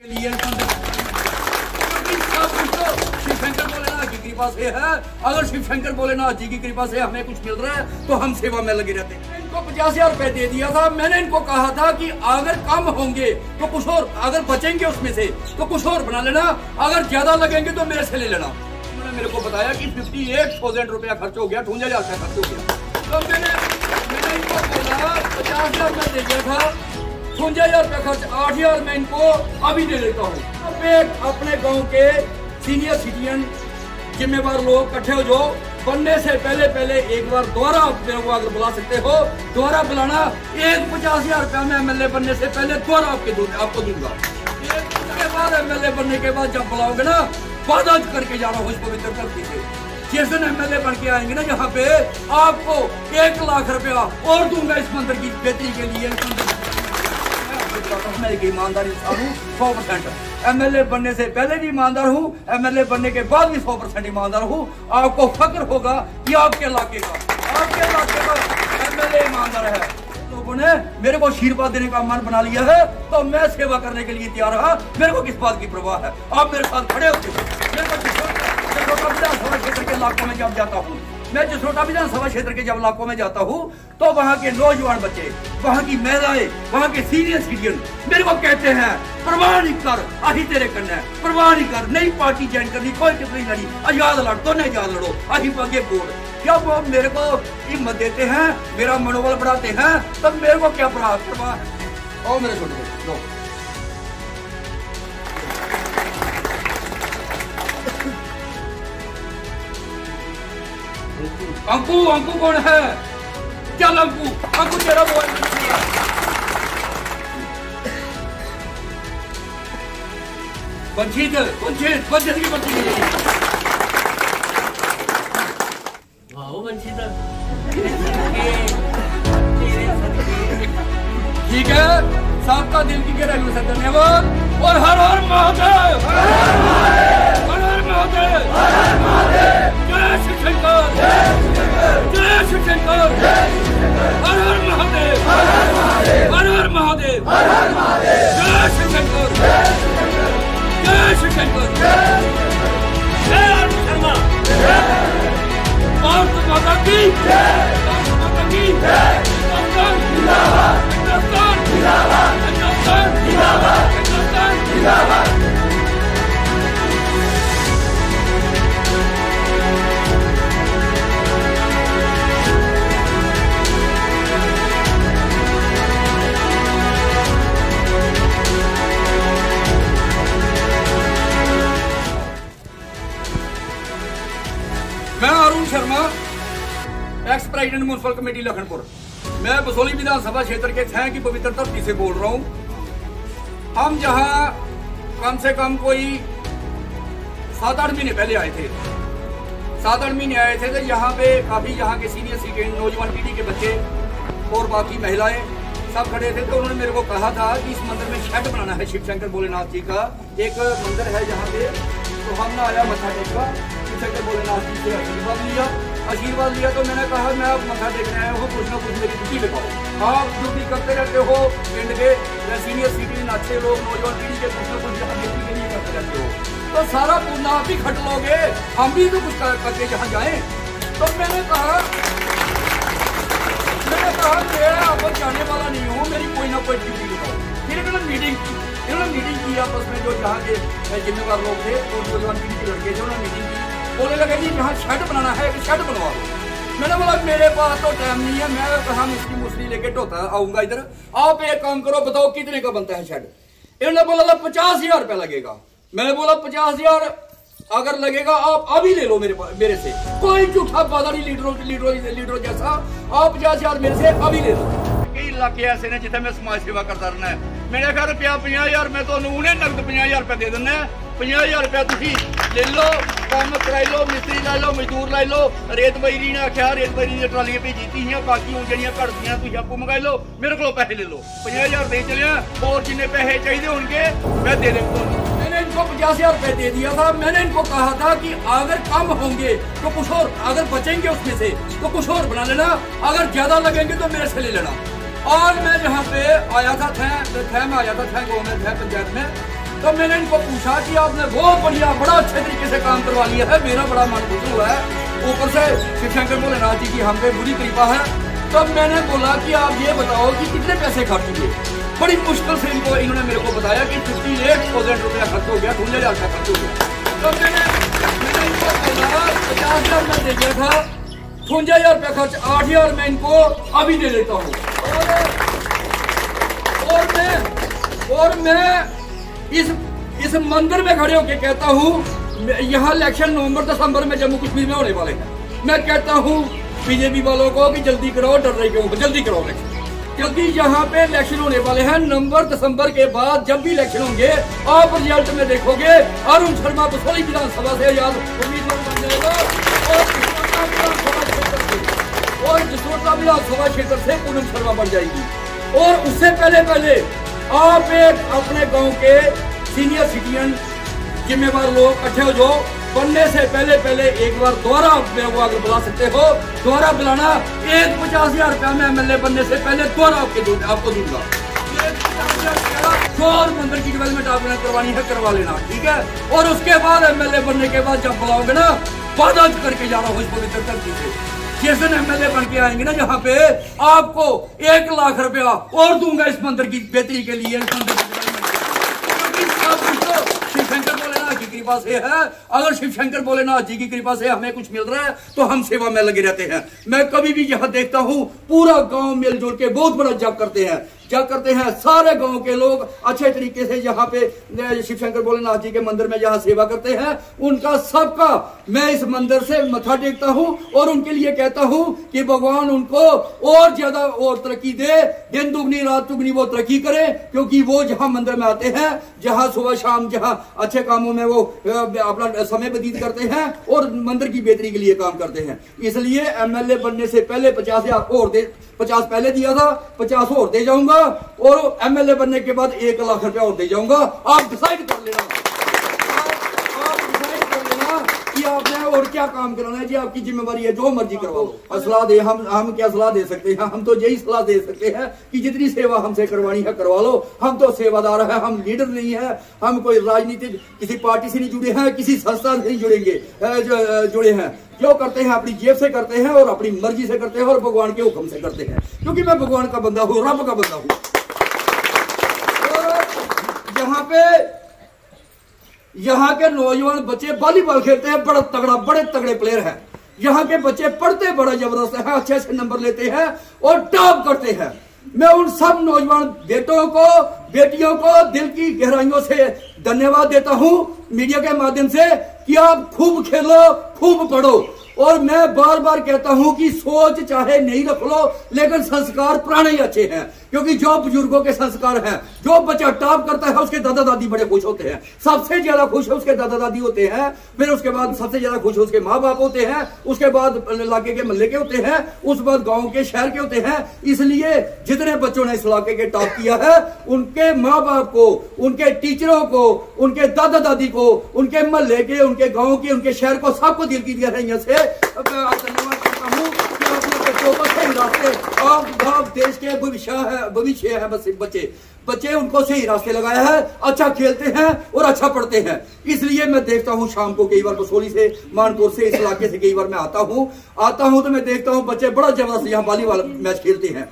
शिवशंकर भोलेनाथ की कृपा से है। अगर शिवशंकर भोलेनाथ जी की कृपा से हमें कुछ मिल रहा है तो हम सेवा में लगे रहते हैं। इनको 50,000 रुपए दे दिया था। मैंने इनको कहा था कि अगर कम होंगे तो कुछ और, अगर बचेंगे उसमें से तो कुछ और बना लेना, अगर ज्यादा लगेंगे तो मेरे से ले लेना। उन्होंने मेरे को बताया कि 58,000 रुपया खर्च हो गया, 58,000 रुपया खर्च हो गया। तो मैंने इनको बोला 50,000 में दे दिया था, 58,000 रुपया खर्च, 8,000 मैं इनको अभी दे देता हूँ। अपने गांव के सीनियर सिटीजन जिम्मेवार लोग इकट्ठे हो जाओ, बनने से पहले एक बार दोबारा आप मेरे को अगर बुला सकते हो दोबारा बुलाना। एक 50,000 रुपया में एमएलए बनने से पहले दोबारा आपको दूंगा। उसके बाद एमएलए बनने के बाद जब बुलाओगे ना, वादा करके जाना हो इस पवित्र धरती से। जिस दिन एमएलए बन के आएंगे ना यहाँ पे, आपको 1 लाख रुपया और दूंगा इस मंदिर की बेहतरी के लिए। मैं एक ईमानदार इंसान हूँ, 100%। एमएलए बनने से पहले भी ईमानदार हूँ, एमएलए बनने के बाद भी 100% ईमानदार हूँ। आपको फक्र होगा कि आपके इलाके का एमएलए ईमानदार है। लोगों ने मेरे को आशीर्वाद देने का मन बना लिया है तो मैं सेवा करने के लिए तैयार रहा। मेरे को किस बात की परवाह है, आप मेरे साथ खड़े होते। विधानसभा क्षेत्र के इलाकों में जब जाता हूँ, मैं जसरोटा विधानसभा क्षेत्र के जब इलाकों में जाता हूँ तो वहाँ के नौजवान बच्चे, वहाँ की महिलाएं, वहाँ के सीनियर सिटीजन मेरे को कहते हैं परवाह नहीं कर, अही तेरे कन्ने, परवाह नहीं कर, नई पार्टी ज्वाइन करनी, कोई नहीं लड़ी, आजाद लड़ तो नहीं आजाद लड़ो, अही आगे बोल। जब वो मेरे को हिम्मत देते हैं, मेरा मनोबल बढ़ाते हैं, तब मेरे को क्या परवाह है। और मेरे छोटे अंकु कौन है? चल अंकु तेरा मोबाइल वंचित की बच्ची ठीक है। सबका दिल की गहराई से धन्यवाद और हर हर महादेव, हर हर महादेव, जय शिवशंकर, जय शिवशंकर, हर हर महादेव, हर हर महादेव, जय शिवशंकर, जय शिवशंकर, जय अरुण शर्मा, भारत माता की, भारत माता की, हिंदुस्तान जिंदाबाद, हिंदुस्तान जिंदाबाद, हिंदुस्तान जिंदाबाद, हिंदुस्तान जिंदाबाद। मैं Arun Sharma, ex president municipal committee Lakhanpur. मैं बसोली विधानसभा क्षेत्र के छह की पवित्र धरती से बोल रहा हूँ। हम जहाँ कम से कम कोई 7-8 महीने पहले आए थे, 7-8 महीने आए थे, तो यहाँ पे काफी यहाँ के सीनियर सिटीजन, नौजवान पीढ़ी के बच्चे और बाकी महिलाएं सब खड़े थे। तो उन्होंने मेरे को कहा था कि इस मंदिर में शेड बनाना है शिवशंकर भोलेनाथ जी का। एक मंदिर है जहाँ पे, तो हमने आया मत्था टेका, शिवशंकर भोलेनाथ जी से आशीर्वाद लिया। तो मैंने कहा मैं अब मत्था देखने आया हूँ, कुछ ना कुछ मेरी ड्यूटी दिखाओ। आप ड्यूटी करते रहते हो, पिंड के सीनियर सिटीजन अच्छे लोग, नौजवान पीढ़ी के कुछ ना कुछ यहाँ ड्यूटी के लिए करते रहते हो, तो सारा पूर्ण आप ही खट लोगे, हम भी तो कुछ करके जहाँ जाए। तो मैंने कहा मैं अब जाने वाला नहीं हूँ, मेरी कोई ना कोई ड्यूटी दिखाओ। फिर इन्होंने मीटिंग की आपस में, जो यहाँ के जिम्मेवार लोग थे, नौजवान पीढ़ी के लड़के थे, उन्होंने मीटिंग की। बोलने लगे जी यहाँ शेड बनाना है, एक शेड बनवा दो। मैंने बोला मेरे पास तो टाइम नहीं है, मैं कहा मुस्लिम लेके ढोता आऊंगा इधर। आप एक काम करो, बताओ कितने का बनता है शेड। इन्होंने बोला 50,000 रुपया लगेगा। मैंने बोला 50,000 अगर लगेगा आप अभी ले लो मेरे से, कोई झूठा वादा नहीं लीडरों जैसा। आप 50,000 मेरे से अभी ले लो। कई इलाके ऐसे ने जिथे मैं समाज सेवा करता रहना है। मेरे घर रुपया 50,000 मैं तो उन्हें नकद 50,000 रुपया दे देना है। 50,000 रुपया तुम ले लो, काम कराई लो, मिस्त्री लाई लो, मजदूर लाई लो। रेत बजरी ने आख्या, रेत बजरी दी ट्रालियां भेजी थी, बाकी हूँ जड़ियां घटदियां तुम आपको मंगाई लो, मेरे को पैसे ले लो। 50,000 दे चलिया, और जिन्ने पैसे चाहिए होंगे मैं दे दूंगा। मैंने इनको 50,000 रुपए दे दिया था। मैंने इनको कहा था कि अगर कम होंगे तो कुछ और, अगर बचेंगे उसमें से तो कुछ और बना लेना, अगर ज्यादा लगेंगे तो मेरे से ले लेना। और मैं यहाँ पे आया था, थै में आया था, थै गाँव में, थै पंचायत में। तो मैंने इनको पूछा कि आपने बहुत बढ़िया बड़ा अच्छे तरीके से काम करवा लिया है, मेरा बड़ा मन खुश हुआ है, ऊपर से शिव शंकर भोलेनाथ जी की हम पे बुरी कृपा है। तब मैंने बोला कि आप ये बताओ कि कितने पैसे खर्च हुए। बड़ी मुश्किल से इन्होंने मेरे को बताया कि 58,000 रुपया खर्च हो गया, 58,000 का खर्च हो गया। तो मैंने इनको बोला 50,000 मैं दे दिया था, 58,000 रुपया खर्च, 8,000 मैं इनको अभी दे देता हूँ। और मैं इस मंदिर में खड़े होके कहता हूँ, यहाँ इलेक्शन नवंबर-दिसंबर में जम्मू कश्मीर में होने वाले हैं। मैं कहता हूँ बीजेपी वालों को कि जल्दी कराओ, डर रहे क्यों, जल्दी कराओ इलेक्शन, क्योंकि यहाँ पे इलेक्शन होने वाले हैं। नवंबर-दिसंबर के बाद जब भी इलेक्शन होंगे, आप रिजल्ट में देखोगे अरुण शर्मा बसोली विधानसभा से आजाद उम्मीदवार बन जाएगा और जसोटा विधानसभा क्षेत्र से पूनम शर्मा बन जाएगी। और उससे पहले आप एक अपने गांव के सीनियर सिटीजन जिम्मेवार लोग इकट्ठे हो जाओ, बनने से पहले एक बार दोबारा मेरे को अगर बुला सकते हो, दोबारा बुलाना। 50,000 रुपया में एमएलए बनने से पहले दोबारा आपको दूंगा। 50,000 मंदिर की डेवलपमेंट आपने करवानी है, करवा लेना, ठीक है। और उसके बाद एमएलए बनने के बाद जब बुलाओगे ना, वादा करके जाना हो इस पवित्र धरती से, जिस दिन एमएलए बन के आएंगे ना यहाँ पे, आपको 1 लाख रुपया और दूंगा इस मंदिर की बेहतरी के लिए, शिव शंकर भोलेनाथ की कृपा से है। अगर शिव शंकर भोलेनाथ जी की कृपा से हमें कुछ मिल रहा है तो हम सेवा में लगे रहते हैं। मैं कभी भी यहाँ देखता हूँ पूरा गांव मिलजुल के बहुत बड़ा जप करते हैं, सारे गांव के लोग अच्छे तरीके से यहाँ पे शिव शंकर भोलेनाथ जी के मंदिर में जहाँ सेवा करते हैं, उनका सबका मैं इस मंदिर से मत्था टेकता हूँ और उनके लिए कहता हूँ कि भगवान उनको और ज्यादा और तरक्की दे, दिन दुगनी रात दुगनी वो तरक्की करे, क्योंकि वो जहाँ मंदिर में आते हैं, जहाँ सुबह शाम जहाँ अच्छे कामों में वो अपना समय व्यतीत करते हैं और मंदिर की बेहतरी के लिए काम करते हैं। इसलिए एमएलए बनने से पहले 50,000 और दे, 50 पहले दिया था, 50 और दे जाऊंगा और एमएलए बनने के बाद 1 लाख रुपया और दे जाऊंगा। आप डिसाइड कर लेना, कि आपने और क्या काम कराना है जी, आपकी जिम्मेवारी है, जो मर्जी करवाओ। सलाह दे, हम क्या सलाह दे सकते हैं, हम तो यही सलाह दे सकते हैं कि जितनी सेवा हमसे करवानी है करवा लो। हम तो सेवादार है, हम लीडर नहीं है, हम कोई राजनीतिक किसी पार्टी से नहीं जुड़े हैं, किसी संस्था से नहीं जुड़े हैं। जो करते हैं अपनी जेब से करते हैं और अपनी मर्जी से करते हैं और भगवान के हुक्म से करते हैं, क्योंकि मैं भगवान का बंदा हूँ, रब का बंदा हूँ। यहाँ के नौजवान बच्चे वॉलीबॉल खेलते हैं, बड़े तगड़े प्लेयर हैं। यहाँ के बच्चे पढ़ते बड़ा जबरदस्त है, अच्छे नंबर लेते हैं और टॉप करते हैं। मैं उन सब नौजवान बेटों को बेटियों को दिल की गहराइयों से धन्यवाद देता हूँ मीडिया के माध्यम से कि आप खूब खेलो, खूब पढ़ो। और मैं बार बार कहता हूं कि सोच चाहे नहीं रख लो, लेकिन संस्कार पुराने ही अच्छे हैं, क्योंकि जो बुजुर्गों के संस्कार हैं, जो बच्चा टॉप करता है उसके दादा दादी बड़े खुश होते हैं, सबसे ज्यादा खुश है उसके दादा दादी होते हैं, फिर उसके बाद सबसे ज्यादा खुश उसके माँ बाप होते हैं, उसके बाद इलाके के मोहल्ले के होते हैं, उस बाद गांव के शहर के होते हैं। इसलिए जितने बच्चों ने इस इलाके के टॉप किया है, उनके माँ बाप को, उनके टीचरों को, उनके दादा दादी को, उनके मोहल्ले के, उनके गाँव के, उनके शहर को, सबको दिल की गहराइयों से धन्यवाद करता हूँ कि अपने बच्चों को सही रास्ते, आप देश के भविष्य है बच्चे उनको सही रास्ते लगाया है, अच्छा खेलते हैं और अच्छा पढ़ते हैं। इसलिए मैं देखता हूँ शाम को कई बार बसोली से, मानपुर से, इस इलाके से कई बार मैं आता हूँ तो मैं देखता हूँ बच्चे बड़ा जबरदस्त यहाँ वॉलीबॉल मैच खेलते हैं।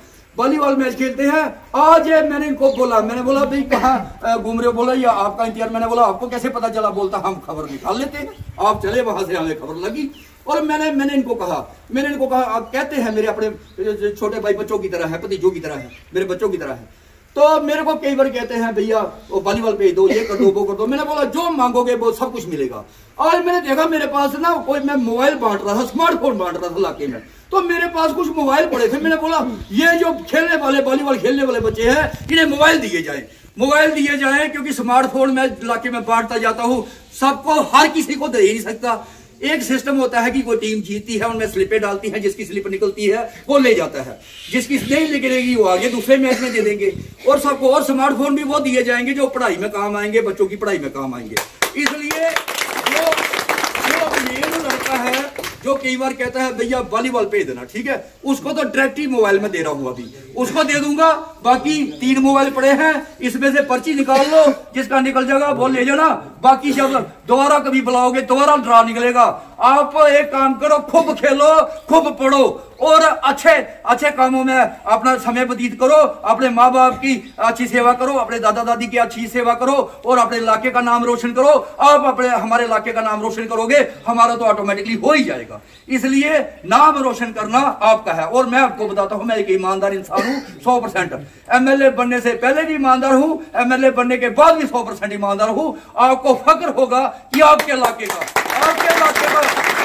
आज मैंने इनको बोला, भाई कहाँ घूम रहे हो, बोला या आपका इंतजार। मैंने बोला आपको कैसे पता चला, बोलता हम खबर निकाल लेते हैं, आप चले वहां से हमें खबर लगी। और मैंने इनको कहा आप कहते हैं मेरे अपने छोटे भाई बच्चों की तरह है, भतीजों की तरह है, मेरे बच्चों की तरह है, तो मेरे को कई बार कहते हैं भैया वो वॉलीबॉल भेज दो, ये कर दो, वो कर दो। मैंने बोला जो मांगोगे वो सब कुछ मिलेगा। आज मैंने देखा मेरे पास ना कोई, मैं मोबाइल बांट रहा था, स्मार्टफोन बांट रहा था इलाके में, तो मेरे पास कुछ मोबाइल पड़े थे। मैंने बोला ये जो खेलने वाले वॉलीबॉल खेलने वाले बच्चे हैं, इन्हें मोबाइल दिए जाए, क्योंकि स्मार्टफोन मैं इलाके में बांटता जाता हूँ, सबको, हर किसी को दे ही नहीं सकता। एक सिस्टम होता है कि कोई टीम जीतती है, उनमें स्लिपें डालती है, जिसकी स्लिप निकलती है वो ले जाता है, जिसकी नहीं निकलेगी वो आगे दूसरे मैच में दे देंगे। और सबको, और स्मार्टफोन भी वो दिए जाएंगे जो पढ़ाई में काम आएंगे, बच्चों की पढ़ाई में काम आएंगे। इसलिए जो मेन लड़का है जो कई बार कहता है भैया वॉलीबॉल भेज देना, ठीक है, उसको तो डायरेक्ट ही मोबाइल में दे रहा हूं, अभी उसको दे दूंगा। बाकी 3 मोबाइल पड़े हैं, इसमें से पर्ची निकाल लो, जिसका निकल जाएगा वो ले जाना। बाकी जब दोबारा कभी बुलाओगे दोबारा ड्रा निकलेगा। आप एक काम करो, खूब खेलो, खूब पढ़ो और अच्छे अच्छे कामों में अपना समय व्यतीत करो। अपने माँ बाप की अच्छी सेवा करो, अपने दादा दादी की अच्छी सेवा करो और अपने इलाके का नाम रोशन करो। आप अपने हमारे इलाके का नाम रोशन करोगे, हमारा तो ऑटोमेटिकली हो ही जाएगा। इसलिए नाम रोशन करना आपका है। और मैं आपको बताता हूं, मैं एक ईमानदार इंसान हूं 100%। एमएलए बनने से पहले भी ईमानदार हूं, एमएलए बनने के बाद भी 100% ईमानदार हूं। आपको फक्र होगा कि आपके इलाके का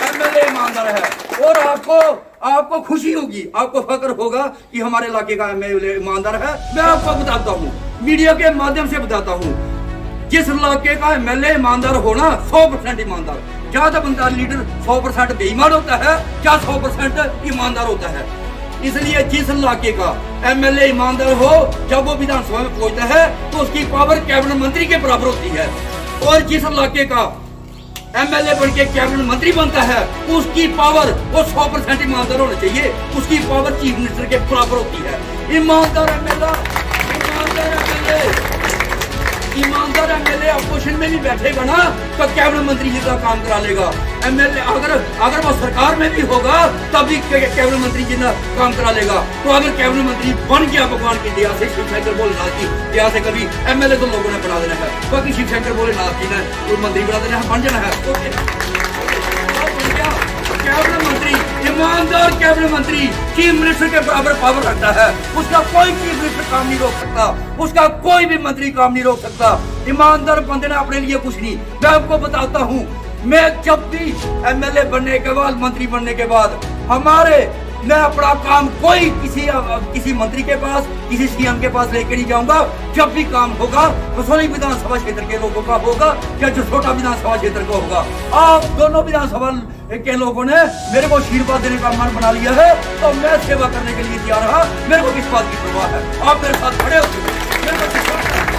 एमएलए ईमानदार है और आपको खुशी होगी, आपको फक्र होगा कि हमारे इलाके का एमएलए ईमानदार है। मैं आपको बताता हूं, मीडिया के माध्यम से बताता हूं, जिस इलाके का एमएलए ईमानदार होना 100% ईमानदार, क्या तो बनता लीडर 100% बेईमान होता है, क्या 100% ईमानदार होता है। इसलिए जिस इलाके का एमएलए ईमानदार हो, जब वो विधानसभा में पहुंचता है तो उसकी पावर कैबिनेट मंत्री के बराबर होती है। और जिस इलाके का एमएलए बन के कैबिनेट मंत्री बनता है, उसकी पावर वो 100% ईमानदार होना चाहिए, उसकी पावर चीफ मिनिस्टर के बराबर होती है। ईमानदार एमएलए अपोजिशन में भी बैठेगा ना तो कैबिनेट मंत्री जी का काम करा लेगा। एमएलए अगर वो सरकार में भी होगा तब भी कैबिनेट मंत्री जी ना काम करा लेगा। तो अगर कैबिनेट मंत्री बन गया भगवान की दया से, शिव शंकर भोलेनाथ की दया से, कभी एमएलए तो लोगों ने बना देना है, बाकी शिव शंकर भोलेनाथ जी ने तो मंत्री बना देना है, बन जाना है। कैबिनेट मंत्री, ईमानदार कैबिनेट मंत्री चीफ मिनिस्टर के बराबर पावर रखता है। उसका कोई चीफ मिनिस्टर काम नहीं रोक सकता, उसका कोई भी मंत्री काम नहीं रोक सकता। ईमानदार बंदे ने अपने लिए कुछ नहीं। मैं आपको बताता हूँ, मैं जब भी एमएलए बनने के बाद, मंत्री बनने के बाद, मैं अपना काम कोई किसी मंत्री के पास, किसी सीएम के पास लेके नहीं जाऊंगा। जब भी काम होगा कसौली विधानसभा क्षेत्र के लोगों का होगा या जसोटा विधानसभा क्षेत्र का होगा। आप दोनों विधानसभा के लोगों ने मेरे को आशीर्वाद देने का मन बना लिया है, तो मैं सेवा करने के लिए तैयार रहा। मेरे को किस बात की परवाह है, आप मेरे साथ खड़े हो।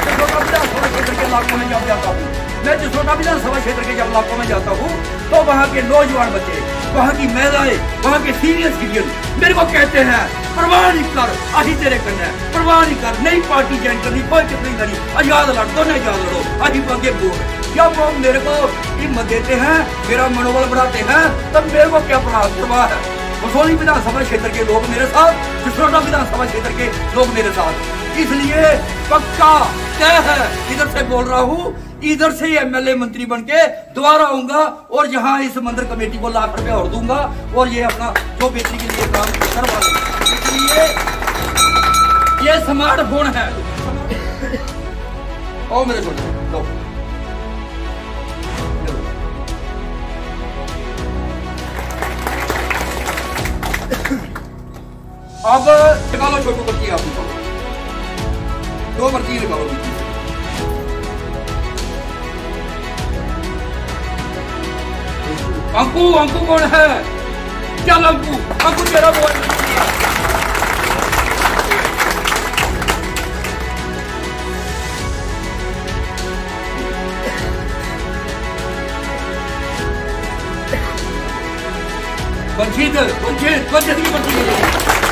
जसोटा विधानसभा क्षेत्र के इलाकों में जब जाता हूँ, मैं जसोटा विधानसभा क्षेत्र के जब इलाकों में जाता हूँ तो वहाँ के नौजवान बच्चे, वहाँ की महिलाएं, वहाँ के सीनियर सिटीजन मेरे को कहते हैं, परवाह नहीं कर, अही तेरे करना है, परवाह नहीं कर, नई पार्टी ज्वाइन करनी, कोई टिप्पणी करनी, आजाद लड़ दो, नहीं आजाद लड़ो, अही आगे वोट। जब वो मेरे को हिम्मत देते हैं, मेरा मनोबल बढ़ाते हैं, तब मेरे को क्या परवाह है। कसौली विधानसभा क्षेत्र के लोग मेरे साथ, जसोटा विधानसभा क्षेत्र के लोग मेरे साथ। इसलिए पक्का तय है, इधर से बोल रहा हूँ, इधर से एमएलए मंत्री बन के दोबारा आऊंगा और यहाँ इस मंदिर कमेटी को लाख रुपए और दूंगा और ये अपना जो बेटी के लिए काम करवा लेंगे। इसलिए ये स्मार्टफोन है। ओ मेरे छोटे लो, अब निकालो छोटू पर्ची, आप निकालो 2 पर्ची निकालो। अंकु कौन है? चल अंकु तेरा बोल। पंछी की पर्ची